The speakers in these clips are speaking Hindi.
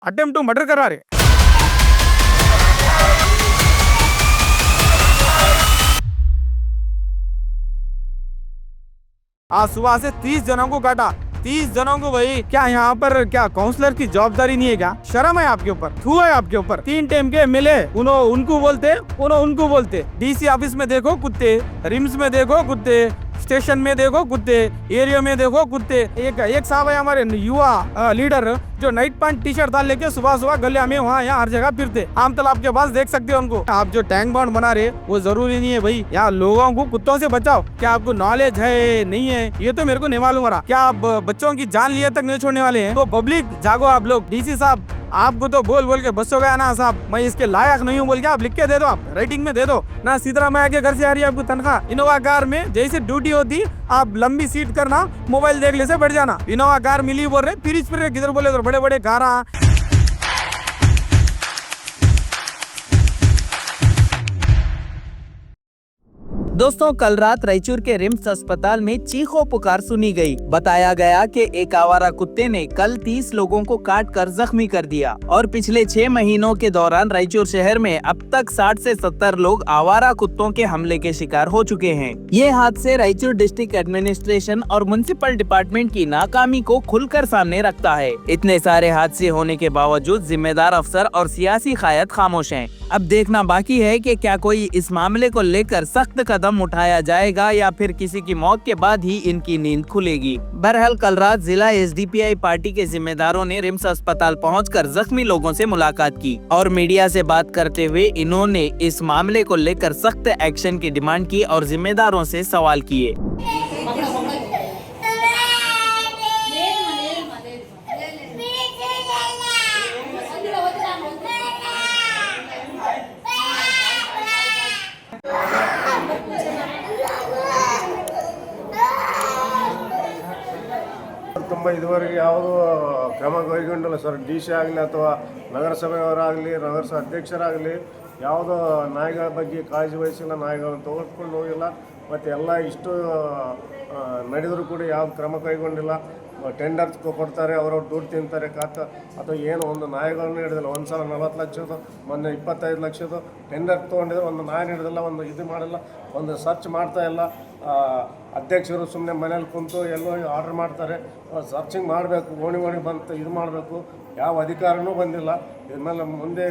अटेम्प्ट टू मर्डर करा रहे। आज सुबह से 30 जनों को काटा, 30 जनों को। भाई क्या यहाँ पर क्या काउंसलर की जवाबदारी नहीं है क्या? शर्म है आपके ऊपर, थू है आपके ऊपर। 3 टाइम के मिले, उनको बोलते, उनको बोलते। डीसी ऑफिस में देखो कुत्ते, रिम्स में देखो कुत्ते, स्टेशन में देखो कुत्ते, एरिया में देखो कुत्ते। एक साहब है हमारे युवा लीडर जो नाइट पैंट टी शर्ट डाल लेके सुबह सुबह गले में वहाँ यहाँ हर जगह फिरते। आम तालाब के पास देख सकते हो उनको। आप जो टैंक बाउंड बना रहे वो जरूरी नहीं है भाई। यहाँ लोगों को कुत्तों से बचाओ। क्या आपको नॉलेज है नहीं है ये तो मेरे को नहीं मालूम रहा। क्या आप बच्चों की जान लिए तक नहीं छोड़ने वाले हैं? तो पब्लिक जागो आप लोग। डीसी साहब आपको तो बोल बोल के बस हो गया ना साहब, मैं इसके लायक नहीं हूँ बोल के आप लिख के दे दो, आप राइटिंग में दे दो ना। सीतारामैया के घर से आ रही है आपको तनख्वाह। इनोवा कार में जैसे ड्यूटी होती आप लंबी सीट करना, मोबाइल देख ले से बैठ जाना। इनोवा कार मिली बोल रहे, फिर किधर बोले तो बड़े बड़े कार। दोस्तों, कल रात रायचूर के रिम्स अस्पताल में चीखों पुकार सुनी गई। बताया गया कि एक आवारा कुत्ते ने कल 30 लोगों को काट कर जख्मी कर दिया और पिछले 6 महीनों के दौरान रायचूर शहर में अब तक 60 से 70 लोग आवारा कुत्तों के हमले के शिकार हो चुके हैं। ये हादसे रायचूर डिस्ट्रिक्ट एडमिनिस्ट्रेशन और म्युनिसिपल डिपार्टमेंट की नाकामी को खुलकर सामने रखता है। इतने सारे हादसे होने के बावजूद जिम्मेदार अफसर और सियासी कायद खामोश हैं। अब देखना बाकी है कि क्या कोई इस मामले को लेकर सख्त कदम उठाया जाएगा या फिर किसी की मौत के बाद ही इनकी नींद खुलेगी। बहरहाल कल रात जिला एसडीपीआई पार्टी के जिम्मेदारों ने रिम्स अस्पताल पहुंचकर जख्मी लोगों से मुलाकात की और मीडिया से बात करते हुए इन्होंने इस मामले को लेकर सख्त एक्शन की डिमांड की और जिम्मेदारों से सवाल किए। ತುಂಬ ಇದುವರೆಗೆ ಯಾವುದೂ ಕ್ರಮ ಕೈಗೊಂಡಿಲ್ಲ ಸರ್. ಡಿ ಸಿ ಆಗಲಿ ಅಥವಾ ನಗರಸಭೆಯವರಾಗಲಿ ನಗರಸಭೆ ಅಧ್ಯಕ್ಷರಾಗಲಿ ಯಾವುದೋ ನಾಯಿಗಳ ಬಗ್ಗೆ ಕಾಳಜಿ ವಹಿಸಿಲ್ಲ, ನಾಯಿಗಳನ್ನು ತೆಗೆದುಕೊಂಡು ಹೋಗಿಲ್ಲ. ಮತ್ತು ಎಲ್ಲ ಇಷ್ಟು ನಡೆದರೂ ಕೂಡ ಯಾವ ಕ್ರಮ ಕೈಗೊಂಡಿಲ್ಲ. ಟೆಂಡರ್ ಕೊಡ್ತಾರೆ, ಅವರವ್ರು ದುಡ್ಡು ತಿಂತಾರೆ ಅಥವಾ ಏನು ಒಂದು ನಾಯಿಗಳನ್ನು ಹಿಡಿದಿಲ್ಲ. ಒಂದು ಸಲ 40 ಲಕ್ಷದ, ಮೊನ್ನೆ 25 ಲಕ್ಷದ ಟೆಂಡರ್ ತೊಗೊಂಡಿದ್ರೆ ಒಂದು ನಾಯಿ ಹಿಡಿದಿಲ್ಲ, ಒಂದು ಇದು ಮಾಡಿಲ್ಲ, ಒಂದು ಸರ್ಚ್ ಮಾಡ್ತಾ ಇಲ್ಲ. ಅಧ್ಯಕ್ಷರು ಸುಮ್ಮನೆ ಮನೇಲಿ ಕುಂತು ಎಲ್ಲೋ ಆರ್ಡರ್ ಮಾಡ್ತಾರೆ. ಸರ್ಚಿಂಗ್ ಮಾಡಬೇಕು, ಓಣಿ ಬಂತು ಇದು ಮಾಡಬೇಕು. ಯಾವ ಅಧಿಕಾರನೂ ಬಂದಿಲ್ಲ. ಇದ್ರ ಮೇಲೆ ಮುಂದೆ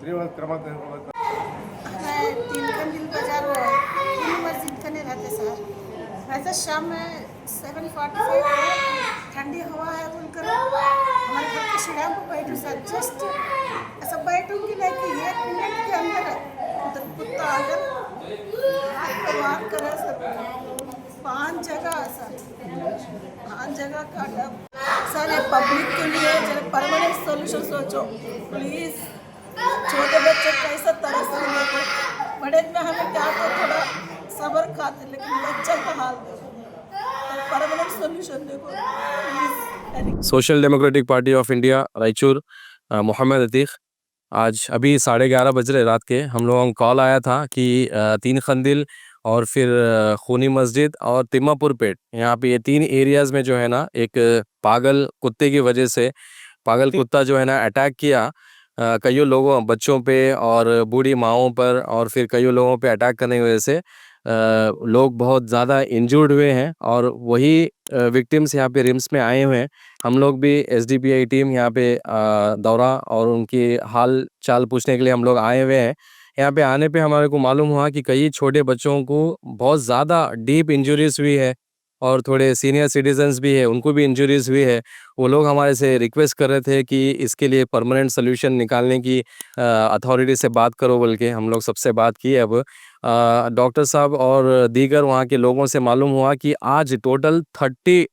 ತೀವ್ರ ಕ್ರಮ ಕೈಗೊಳ್ಳಬೇಕು. 3 कंदिल बाजार मस्जिद कने रहते सर। वैसे शाम में 7:45 ठंडी हवा है बोलकर हमारे घर की सीढ़ियों पर बैठू सर। जस्ट ऐसा बैठूंगी नहीं कि 1 मिनट के अंदर उधर कुत्ता आकर हाथ पे वार करे सर। 5 जगह सर, 5 जगह काटा सर। ये पब्लिक के लिए जरा परमानेंट सॉल्यूशन सोचो प्लीज। छोटे बच्चे कैसा तरस रहे हैं, बड़े में हमें क्या तो थोड़ा सब्र खाते, लेकिन बच्चे का हाल देखो, परमानेंट सॉल्यूशन देखो please. Social democratic party of India Raichur, Mohammed Atiq. आज अभी 11:30 बज रहे रात के हम लोगों को कॉल आया था कि 3 खंदिल और फिर खूनी मस्जिद और तिम्मापुर पेट, यहाँ पे ये 3 एरियाज़ में जो है ना एक पागल कुत्ते की वजह से पागल कुत्ता जो है ना अटैक किया कईयों लोगों बच्चों पे और बूढ़ी माओं पर, और फिर कईयों लोगों पे अटैक करने की वजह से लोग बहुत ज़्यादा इंजर्ड हुए हैं और वही विक्टिम्स यहाँ पे रिम्स में आए हुए हैं। हम लोग भी एसडीपीआई टीम यहाँ पे दौरा और उनकी हाल चाल पूछने के लिए हम लोग आए हुए हैं। यहाँ पे आने पे हमारे को मालूम हुआ कि कई छोटे बच्चों को बहुत ज़्यादा डीप इंजरीज हुई है और थोड़े सीनियर सिटीजन्स भी है, उनको भी इंजरीज हुई है। वो लोग हमारे से रिक्वेस्ट कर रहे थे कि इसके लिए परमानेंट सोल्यूशन निकालने की अथॉरिटी से बात करो बोल के हम लोग सबसे बात की। अब डॉक्टर साहब और दीगर वहाँ के लोगों से मालूम हुआ कि आज टोटल 30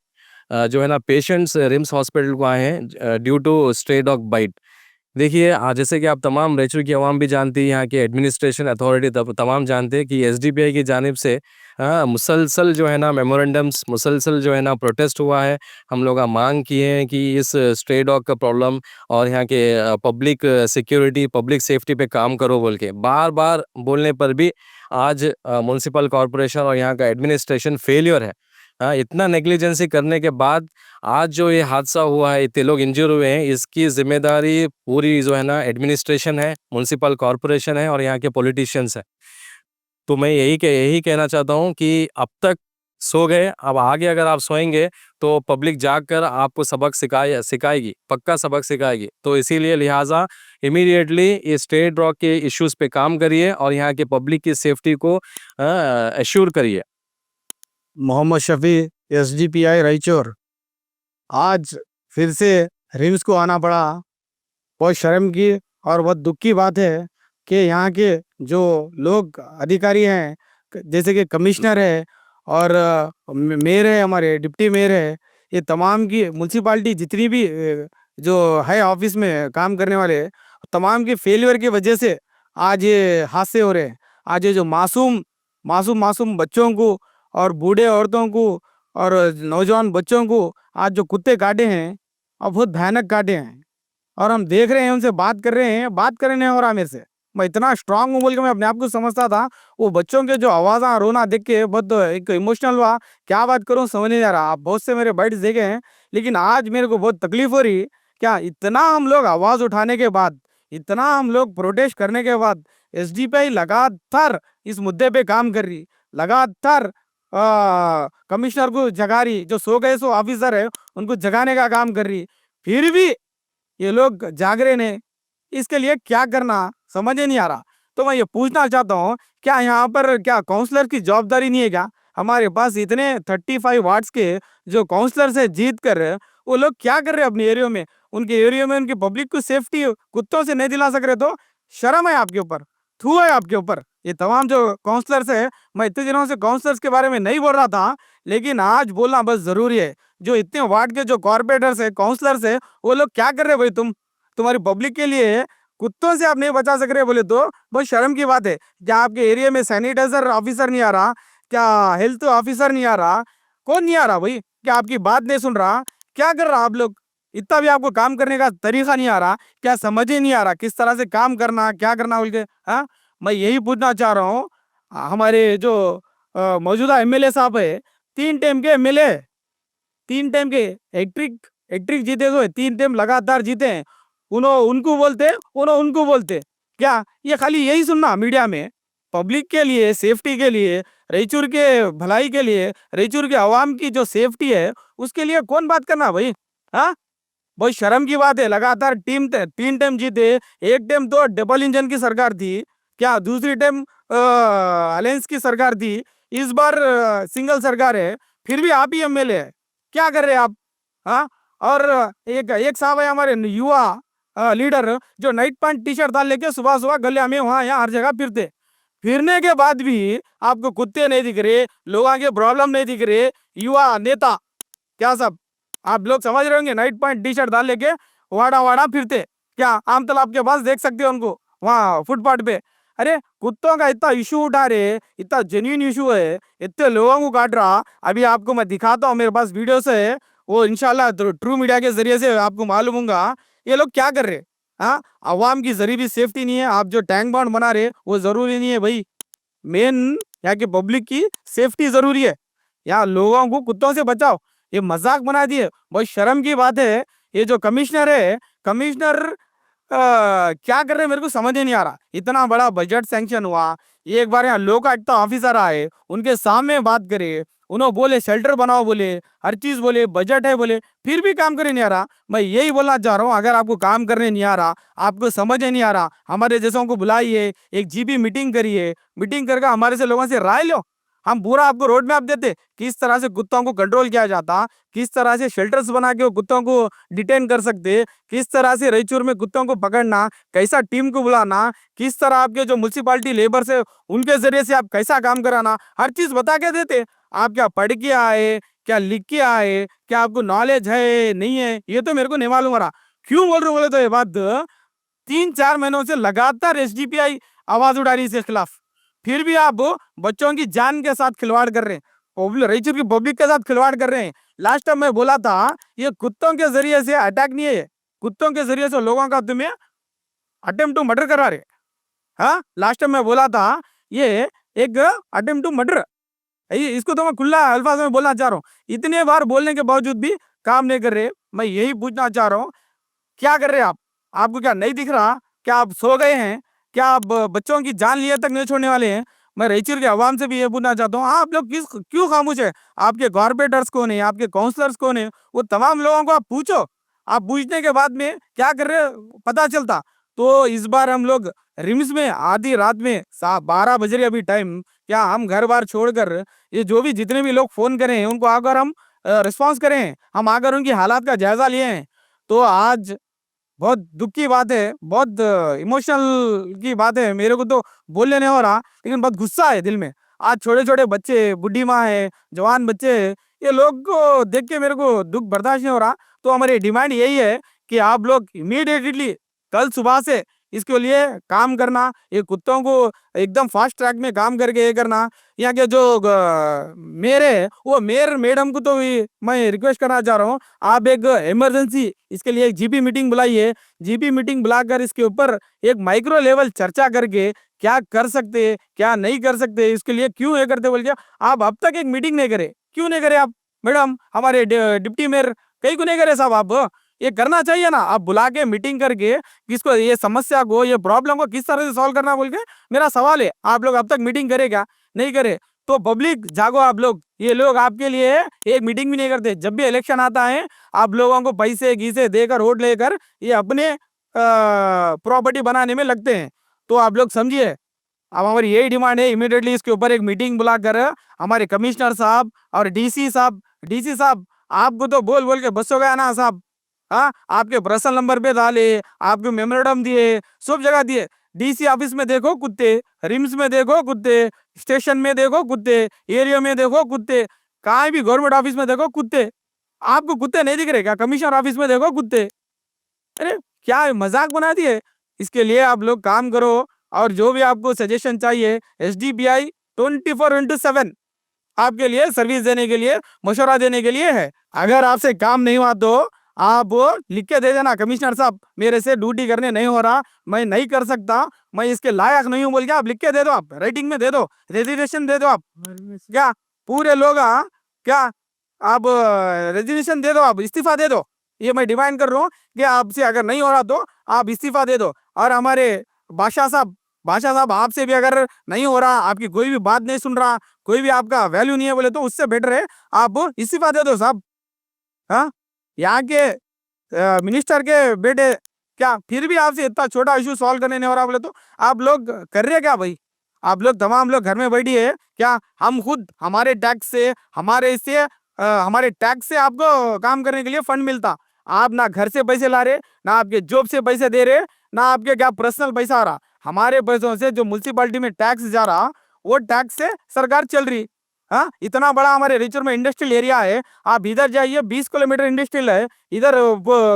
जो है ना पेशेंट्स रिम्स हॉस्पिटल को आए हैं due to stray dog bite. देखिए आज जैसे कि आप तमाम रायचूर की आवाम भी जानती है, यहाँ के एडमिनिस्ट्रेशन अथॉरिटी तमाम जानते हैं कि एसडीपीआई की जानिब से मुसलसल जो है ना मेमोरेंडम्स, मुसलसल जो है ना प्रोटेस्ट हुआ है। हम लोग मांग किए हैं कि इस स्ट्रे डॉग का प्रॉब्लम और यहाँ के पब्लिक सिक्योरिटी, पब्लिक सेफ्टी पे काम करो बोल के बार बार बोलने पर भी आज म्यूनसिपल कॉरपोरेशन और यहाँ का एडमिनिस्ट्रेशन फेलियर है। हाँ, इतना नेग्लिजेंसी करने के बाद आज जो ये हादसा हुआ है, इतने लोग इंजर हुए हैं, इसकी जिम्मेदारी पूरी जो है ना एडमिनिस्ट्रेशन है, म्युनिसिपल कॉरपोरेशन है और यहाँ के पॉलिटिशियंस है। तो मैं यही कहना चाहता हूँ कि अब तक सो गए, अब आगे अगर आप सोएंगे तो पब्लिक जाग कर आपको सबक सिखाएगी, पक्का सबक सिखाएगी। तो इसीलिए लिहाजा इमीडिएटली ये स्ट्रेट रॉक के इश्यूज पे काम करिए और यहाँ के पब्लिक की सेफ्टी को एश्योर करिए। मोहम्मद शफी, एसडीपीआई रायचूर। आज फिर से रिम्स को आना पड़ा। बहुत शर्म की और बहुत दुख की बात है कि यहाँ के जो लोग अधिकारी हैं, जैसे कि कमिश्नर है और मेयर है, हमारे डिप्टी मेयर है, ये तमाम की म्यूनसिपाल्टी जितनी भी जो है ऑफिस में काम करने वाले, तमाम के फेलियर की वजह से आज ये हादसे हो रहे हैं। आज ये जो मासूम बच्चों को और बूढ़े औरतों को और नौजवान बच्चों को आज जो कुत्ते काटे हैं और बहुत भयानक काटे हैं, और हम देख रहे हैं, उनसे बात कर रहे हैं, बात करने नहीं हो रहा मेरे से। मैं इतना स्ट्रांग हूँ बोल के मैं अपने आप को समझता था। वो बच्चों के जो आवाज़ रोना देख के बहुत एक इमोशनल हुआ। क्या बात करूँ समझ नहीं आ रहा। आप बहुत से मेरे बाइट्स देखे हैं, लेकिन आज मेरे को बहुत तकलीफ हो रही। क्या इतना हम लोग आवाज़ उठाने के बाद, इतना हम लोग प्रोटेस्ट करने के बाद, एसडीपीआई लगातार इस मुद्दे पे काम कर रही, लगातार कमिश्नर को जगा रही, जो सो गए सो ऑफिसर है उनको जगाने का काम कर रही, फिर भी ये लोग जाग रहे ने। इसके लिए क्या करना समझ ही नहीं आ रहा। तो मैं ये पूछना चाहता हूँ, क्या यहाँ पर क्या काउंसलर की जवाबदारी नहीं है क्या? हमारे पास इतने 35 वार्ड्स के जो काउंसलर से जीत कर वो लोग क्या कर रहे हैं अपने एरिया में? उनके एरिया में उनकी पब्लिक को सेफ्टी कुत्तों से नहीं दिला सक रहे, तो शर्म है आपके ऊपर, थू है आपके ऊपर। ये तमाम जो काउंसलर्स है, मैं इतने दिनों से काउंसलर्स के बारे में नहीं बोल रहा था, लेकिन आज बोलना बस जरूरी है। जो इतने वार्ड के जो कॉर्पोरेटर्स है, काउंसलर्स है, वो लोग क्या कर रहे हैं भाई? तुम्हारी पब्लिक के लिए कुत्तों से आप नहीं बचा सक रहे बोले तो बहुत शर्म की बात है। क्या आपके एरिया में सैनिटाइजर ऑफिसर नहीं आ रहा? क्या हेल्थ ऑफिसर नहीं आ रहा? कौन नहीं आ रहा भाई? क्या आपकी बात नहीं सुन रहा? क्या कर रहा आप लोग? इतना भी आपको काम करने का तरीका नहीं आ रहा? क्या समझ ही नहीं आ रहा किस तरह से काम करना, क्या करना बोल के? हाँ, मैं यही पूछना चाह रहा हूँ। हमारे जो मौजूदा एमएलए साहब है, 3 टाइम के एमएलए, 3 टाइम के हैट्रिक जीते हुए, 3 टाइम लगातार जीते हैं। उनको बोलते क्या? ये खाली यही सुनना मीडिया में, पब्लिक के लिए, सेफ्टी के लिए, रायचूर के भलाई के लिए, रायचूर के आवाम की जो सेफ्टी है उसके लिए कौन बात करना भाई? हाँ, बहुत शर्म की बात है। लगातार 3 टाइम जीते। एक टाइम तो डबल इंजन की सरकार थी, क्या दूसरी टाइम अलायंस की सरकार थी, इस बार सिंगल सरकार है, फिर भी आप ही एमएलए है। क्या कर रहे हैं आप? हाँ, और एक साहब है हमारे युवा लीडर, जो नाइट पैंट टी शर्ट डाल लेके सुबह सुबह गलिया में वहाँ यहाँ हर जगह फिरने के बाद भी आपको कुत्ते नहीं दिख रहे, लोगों के प्रॉब्लम नहीं दिख रहे। युवा नेता क्या सब आप लोग समझ रहे होंगे, नाइट पैंट टी शर्ट डाल लेके वाड़ा वाड़ा फिरते, क्या आम तालाब के पास देख सकते हो उनको वहाँ फुटपाथ पे। अरे कुत्तों का इतना इशू उठा रहे, इतना जेन्युइन इशू है, इतने लोगों को काट रहा। अभी आपको मैं दिखाता हूँ, मेरे पास वीडियोस है, वो इंशाल्लाह ट्रू मीडिया के जरिए से आपको मालूम होगा ये लोग क्या कर रहे। हाँ, अवाम की जरी भी सेफ्टी नहीं है। आप जो टैंक बाउंड बना रहे वो जरूरी नहीं है भाई। मेन यहाँ के पब्लिक की सेफ्टी जरूरी है। यहाँ लोगों को कुत्तों से बचाओ, ये मजाक बना दिए। बहुत शर्म की बात है। ये जो कमिश्नर है, कमिश्नर क्या कर रहे हैं मेरे को समझ ही नहीं आ रहा। इतना बड़ा बजट सैंक्शन हुआ, एक बार यहाँ लोकायुक्त ऑफिसर आए, उनके सामने बात करे, उन्होंने बोले शेल्टर बनाओ, बोले हर चीज बोले, बजट है बोले, फिर भी काम करने नहीं आ रहा। मैं यही बोलना चाह रहा हूँ, अगर आपको काम करने नहीं आ रहा, आपको समझ नहीं आ रहा, हमारे जैसों को बुलाइए, एक जीबी मीटिंग करिए, मीटिंग करके हमारे से लोगों से राय लो। हम पूरा आपको रोड मैप देते, किस तरह से कुत्तों को कंट्रोल किया जाता, किस तरह से शेल्टर्स बना के वो कुत्तों को डिटेन कर सकते, किस तरह से रायचूर में कुत्तों को पकड़ना, कैसा टीम को बुलाना, किस तरह आपके जो म्युनिसिपालिटी लेबर से उनके जरिए से आप कैसा काम कराना, हर चीज बता के देते। आप क्या पढ़ के आए, क्या लिख के आए, क्या आपको नॉलेज है नहीं है, ये तो मेरे को नहीं मालूम हो रहा। क्यों बोल रहे बोले तो ये बात 3-4 महीनों से लगातार एसडीपीआई आवाज उठा रही है इसके खिलाफ, फिर भी आप बच्चों की जान के साथ खिलवाड़ कर रहे हैं, रायचूर की पब्लिक के साथ खिलवाड़ कर रहे हैं। लास्ट टाइम मैं बोला था ये कुत्तों के जरिए से अटैक नहीं है, कुत्तों के जरिए से लोगों का तुम्हें अटेम्प्ट टू मर्डर करा रहे। हाँ, लास्ट टाइम मैं बोला था ये एक अटेम्प्ट टू मर्डर इसको तो मैं खुला अल्फाज में बोलना चाह रहा हूँ, इतने बार बोलने के बावजूद भी काम नहीं कर रहे। मैं यही पूछना चाह रहा हूँ, क्या कर रहे हैं आप? आपको क्या नहीं दिख रहा? क्या आप सो गए हैं? क्या आप बच्चों की जान लिए तक नहीं छोड़ने वाले हैं? मैं रायचूर के अवाम से भी ये पूछना चाहता हूँ, आप लोग क्यों खामोश है? आपके कॉर्पोरेटर्स कौन है? आपके काउंसलर्स कौन है? वो तमाम लोगों को आप पूछो। आप पूछने के बाद में क्या कर रहे हो पता चलता। तो इस बार हम लोग रिम्स में आधी रात में 12 बज रहे अभी टाइम, क्या हम घर बार छोड़कर ये जो भी जितने भी लोग फोन करे हैं उनको आकर हम रिस्पॉन्स करें, हम आकर उनकी हालात का जायजा लिए हैं। तो आज बहुत दुख की बात है, बहुत इमोशनल की बात है, मेरे को तो बोलने नहीं हो रहा, लेकिन बहुत गुस्सा है दिल में। आज छोटे छोटे बच्चे, बुढ़ी माँ है, जवान बच्चे, ये लोग को देख के मेरे को दुख बर्दाश्त नहीं हो रहा। तो हमारी डिमांड यही है कि आप लोग इमीडिएटली कल सुबह से इसके लिए काम करना, ये कुत्तों को एकदम फास्ट ट्रैक में काम करके ये करना। यहाँ के जो मेयर है, वो मेयर मैडम को तो भी मैं रिक्वेस्ट करना चाह रहा हूँ, आप एक इमरजेंसी इसके लिए एक जीपी मीटिंग बुलाइए। जीपी मीटिंग बुलाकर इसके ऊपर एक माइक्रो लेवल चर्चा करके क्या कर सकते हैं, क्या नहीं कर सकते, इसके लिए क्यों ये करते बोल के आप अब तक एक मीटिंग नहीं करे, क्यों नहीं करे आप? मैडम, हमारे डिप्टी मेयर कहीं को नहीं करे साहब, आप ये करना चाहिए ना। आप बुला के मीटिंग करके किसको ये समस्या को, ये प्रॉब्लम को किस तरह से सॉल्व करना बोल के मेरा सवाल है। आप लोग अब तक मीटिंग करे क्या? नहीं करे तो पब्लिक जागो आप लोग। ये लोग आपके लिए एक मीटिंग भी नहीं करते। जब भी इलेक्शन आता है आप लोगों को पैसे गीसे देकर वोट लेकर ये अपने प्रॉपर्टी बनाने में लगते हैं। तो आप लोग समझिए, अब हमारी यही डिमांड है, इमीडिएटली इसके ऊपर एक मीटिंग बुलाकर हमारे कमिश्नर साहब और डीसी साहब आपको तो बोल बोल के बस हो गया ना साहब। हाँ, आपके पर्सनल नंबर पे डाले, आपको मेमोरेंडम दिए, सब जगह दिए। डीसी ऑफिस में देखो कुत्ते, रिम्स में देखो कुत्ते, स्टेशन में देखो कुत्ते, एरिया में देखो कुत्ते, कहीं भी गवर्नमेंट ऑफिस में देखो कुत्ते। आपको कुत्ते नहीं दिख रहे क्या? कमिश्नर ऑफिस में देखो कुत्ते। अरे क्या मजाक बना दिए? इसके लिए आप लोग काम करो। और जो भी आपको सजेशन चाहिए, SDPI 24/7 आपके लिए सर्विस देने के लिए, मशवरा देने के लिए है। अगर आपसे काम नहीं हुआ तो आप वो लिख के दे देना, कमिश्नर साहब मेरे से ड्यूटी करने नहीं हो रहा, मैं नहीं कर सकता, मैं इसके लायक नहीं हूँ बोल के आप लिख के दे दो, आप राइटिंग में दे दो, रेजिग्नेशन दे दो आप। क्या पूरे लोग क्या आप रेजिग्नेशन दे दो, आप इस्तीफा दे दो। ये मैं डिमांड कर रहा हूँ कि आपसे अगर नहीं हो रहा तो आप इस्तीफा दे दो। और हमारे बादशाह साहब आपसे भी अगर नहीं हो रहा, आपकी कोई भी बात नहीं सुन रहा, कोई भी आपका वैल्यू नहीं है बोले तो उससे बेटर है आप इस्तीफा दे दो साहब। हाँ, यहाँ के मिनिस्टर के बेटे क्या फिर भी आपसे इतना छोटा इशू सॉल्व करने नहीं हो रहा बोले तो आप लोग कर रहे क्या भाई? आप लोग तमाम लोग घर में बैठिए क्या? हम खुद हमारे टैक्स से, हमारे टैक्स से आपको काम करने के लिए फंड मिलता। आप ना घर से पैसे ला रहे, ना आपके जॉब से पैसे दे रहे, ना आपके क्या पर्सनल पैसा आ रहा। हमारे पैसों से जो म्युनिसिपैलिटी में टैक्स जा रहा, वो टैक्स से सरकार चल रही। हाँ, इतना बड़ा हमारे रायचूर में इंडस्ट्रियल एरिया है। आप इधर जाइए 20 किलोमीटर इंडस्ट्रियल है, इधर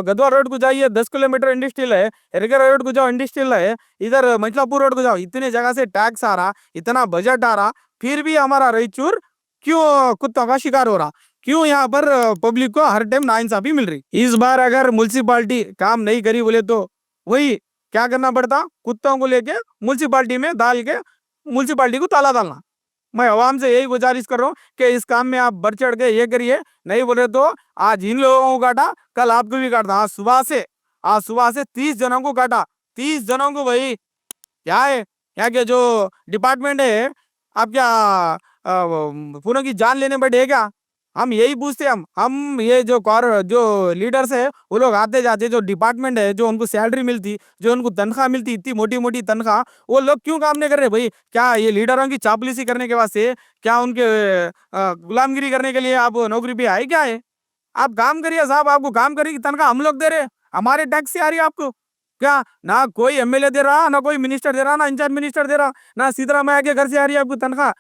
गद्वाल रोड को जाइए 10 किलोमीटर इंडस्ट्रियल है, एरगरा रोड को जाओ इंडस्ट्रियल है, इधर मंचलापुर रोड को जाओ, इतने जगह से टैक्स आ रहा, इतना बजट आ रहा, फिर भी हमारा रायचूर क्यों कुत्तों का शिकार हो रहा? क्यों यहाँ पर पब्लिक को हर टाइम नाइंसाफी मिल रही? इस बार अगर म्युनिसिपालिटी काम नहीं करी बोले तो वही क्या करना पड़ता? कुत्तों को लेके म्युनिसिपालिटी में डाल के म्युनिसिपालिटी को ताला डालना। मैं आवाम से यही गुजारिश कर रहा हूँ कि इस काम में आप बढ़ चढ़ के ये करिए, नहीं बोले तो आज इन लोगों को काटा, कल आपको भी काटता। आज सुबह से 30 जनों को काटा, 30 जनों को। भाई क्या है, यहाँ के जो डिपार्टमेंट है, आप क्या पूरों की जान लेने बैठे है क्या? हम यही पूछते, हम ये जो लीडर्स है वो लोग आते जाते, जो डिपार्टमेंट है, जो उनको सैलरी मिलती, जो उनको तनख्वाह मिलती, इतनी मोटी मोटी तनख्वाह, वो लोग क्यों काम नहीं कर रहे भाई? क्या ये लीडरों की चापलूसी करने के वास्ते, क्या उनके गुलामगिरी करने के लिए आप नौकरी पे आए क्या है? आप काम करिए साहब, आपको काम करने की तनख्वाह हम लोग दे रहे, हमारे टैक्स से आ रही है आपको। क्या ना कोई MLA दे रहा, ना कोई मिनिस्टर दे रहा, ना इंचार्ज मिनिस्टर दे रहा, ना सिद्धरामैया के घर से आ रही है आपको तनख्वाह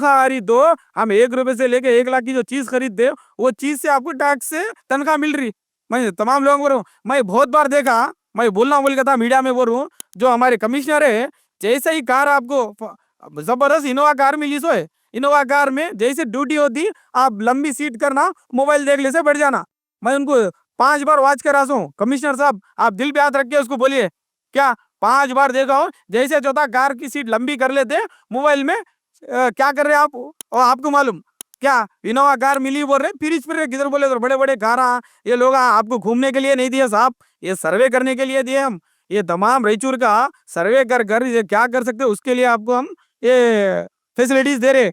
आ रही। तो हम 1 रुपए से लेके 1 लाख की जो चीज खरीदते, वो चीज से आपको टैक्स से तनख्वाह मिल रही। मैं तमाम लोगों को बोल रहा हूँ, मैं बहुत बार देखा, मैं बोलना बोल था मीडिया में बोल रहा हूँ, जो हमारे कमिश्नर है, जैसे ही कार आपको जबरदस्त इनोवा कार मिली सो है, इनोवा कार में जैसे ड्यूटी होती, आप लंबी सीट करना, मोबाइल देख ले से बैठ जाना। मैं उनको 5 बार वाच करा हूँ, कमिश्नर साहब आप दिल पे हाथ रख के उसको बोलिए, क्या 5 बार देखा हो, जैसे चौथा कार की सीट लंबी कर लेते, मोबाइल में क्या कर रहे हैं आप? और आपको मालूम क्या इनोवा कार मिली बोल रहे फिर रहे किधर बोले तो बड़े बड़े कार ये लोग आपको घूमने के लिए नहीं दिए साहब, ये सर्वे करने के लिए दिए हम। ये तमाम रायचूर का सर्वे कर कर ये क्या कर सकते हैं उसके लिए आपको हम ये फैसिलिटीज दे रहे हैं।